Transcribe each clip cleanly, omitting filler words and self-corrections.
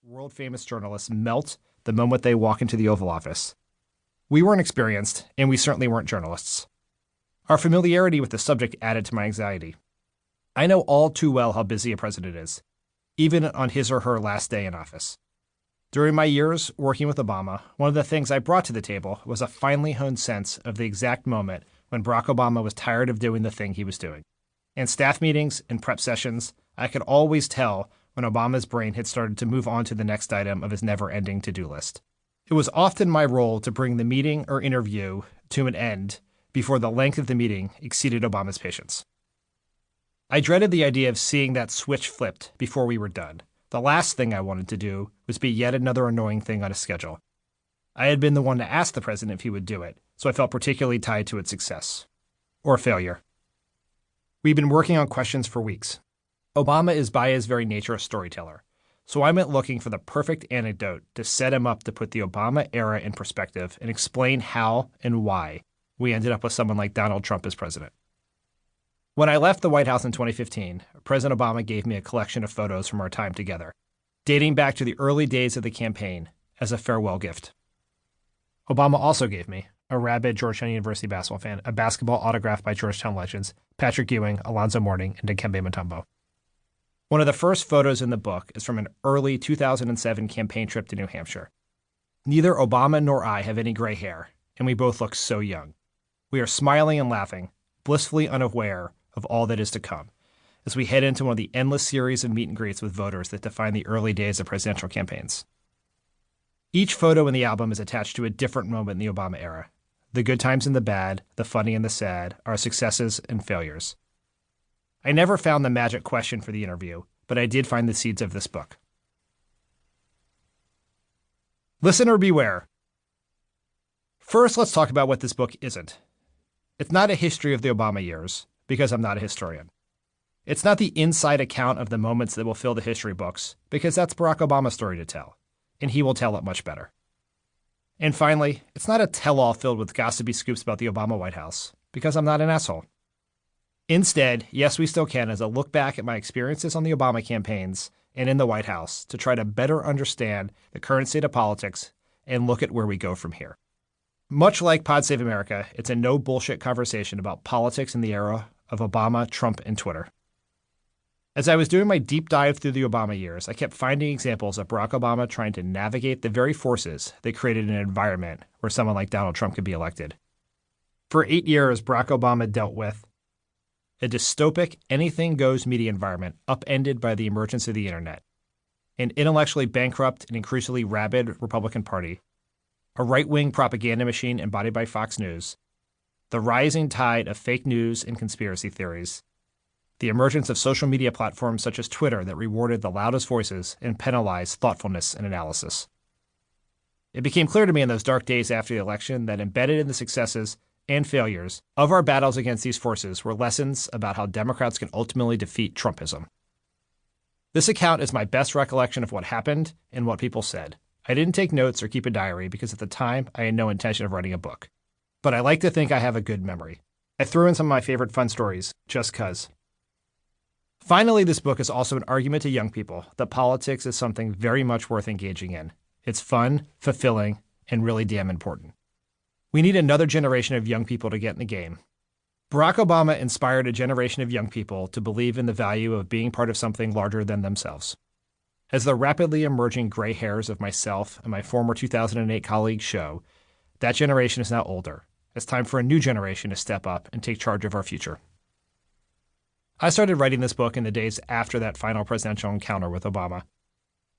world-famous journalists melt the moment they walk into the Oval Office. We weren't experienced, and we certainly weren't journalists. Our familiarity with the subject added to my anxiety. I know all too well how busy a president is, even on his or her last day in office. During my years working with Obama, one of the things I brought to the table was a finely honed sense of the exact moment when Barack Obama was tired of doing the thing he was doing. In staff meetings and prep sessions, I could always tell when Obama's brain had started to move on to the next item of his never-ending to-do list. It was often my role to bring the meeting or interview to an end before the length of the meeting exceeded Obama's patience. I dreaded the idea of seeing that switch flipped before we were done. The last thing I wanted to do was be yet another annoying thing on a schedule. I had been the one to ask the president if he would do it, so I felt particularly tied to its success. Or failure. We'd been working on questions for weeks. Obama is by his very nature a storyteller, so I went looking for the perfect anecdote to set him up to put the Obama era in perspective and explain how and why we ended up with someone like Donald Trump as president. When I left the White House in 2015, President Obama gave me a collection of photos from our time together, dating back to the early days of the campaign as a farewell gift. Obama also gave me, a rabid Georgetown University basketball fan, a basketball autographed by Georgetown legends Patrick Ewing, Alonzo Mourning, and Dikembe Mutombo. One of the first photos in the book is from an early 2007 campaign trip to New Hampshire. Neither Obama nor I have any gray hair, and we both look so young. We are smiling and laughing, blissfully unaware of all that is to come, as we head into one of the endless series of meet and greets with voters that define the early days of presidential campaigns. Each photo in the album is attached to a different moment in the Obama era. The good times and the bad, the funny and the sad, our successes and failures. I never found the magic question for the interview, but I did find the seeds of this book. Listener beware. First, let's talk about what this book isn't. It's not a history of the Obama years, because I'm not a historian. It's not the inside account of the moments that will fill the history books, because that's Barack Obama's story to tell, and he will tell it much better. And finally, it's not a tell-all filled with gossipy scoops about the Obama White House, because I'm not an asshole. Instead, Yes We Still Can is a look back at my experiences on the Obama campaigns and in the White House to try to better understand the current state of politics and look at where we go from here. Much like Pod Save America, it's a no-bullshit conversation about politics in the era of Obama, Trump, and Twitter. As I was doing my deep dive through the Obama years, I kept finding examples of Barack Obama trying to navigate the very forces that created an environment where someone like Donald Trump could be elected. For 8 years, Barack Obama dealt with a dystopic, anything-goes media environment upended by the emergence of the internet, an intellectually bankrupt and increasingly rabid Republican Party, a right-wing propaganda machine embodied by Fox News, the rising tide of fake news and conspiracy theories, the emergence of social media platforms such as Twitter that rewarded the loudest voices and penalized thoughtfulness and analysis. It became clear to me in those dark days after the election that embedded in the successes and failures of our battles against these forces were lessons about how Democrats can ultimately defeat Trumpism. This account is my best recollection of what happened and what people said. I didn't take notes or keep a diary because at the time I had no intention of writing a book. But I like to think I have a good memory. I threw in some of my favorite fun stories, just 'cause. Finally, this book is also an argument to young people that politics is something very much worth engaging in. It's fun, fulfilling, and really damn important. We need another generation of young people to get in the game. Barack Obama inspired a generation of young people to believe in the value of being part of something larger than themselves. As the rapidly emerging gray hairs of myself and my former 2008 colleagues show, that generation is now older. It's time for a new generation to step up and take charge of our future. I started writing this book in the days after that final presidential encounter with Obama.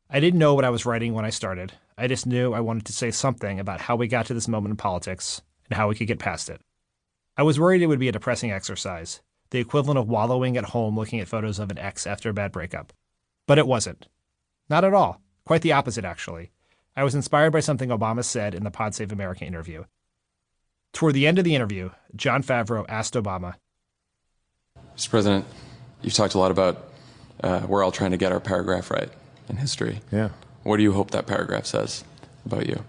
I didn't know what I was writing when I started. I just knew I wanted to say something about how we got to this moment in politics and how we could get past it. I was worried it would be a depressing exercise, the equivalent of wallowing at home looking at photos of an ex after a bad breakup. But it wasn't. Not at all. Quite the opposite, actually. I was inspired by something Obama said in the Pod Save America interview. Toward the end of the interview, Jon Favreau asked Obama, Mr. President, you've talked a lot about we're all trying to get our paragraph right in history. Yeah. What do you hope that paragraph says about you?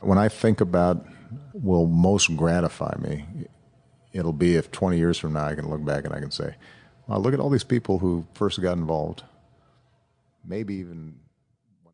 When I think about will most gratify me, it'll be if 20 years from now I can look back and I can say, wow, look at all these people who first got involved, maybe even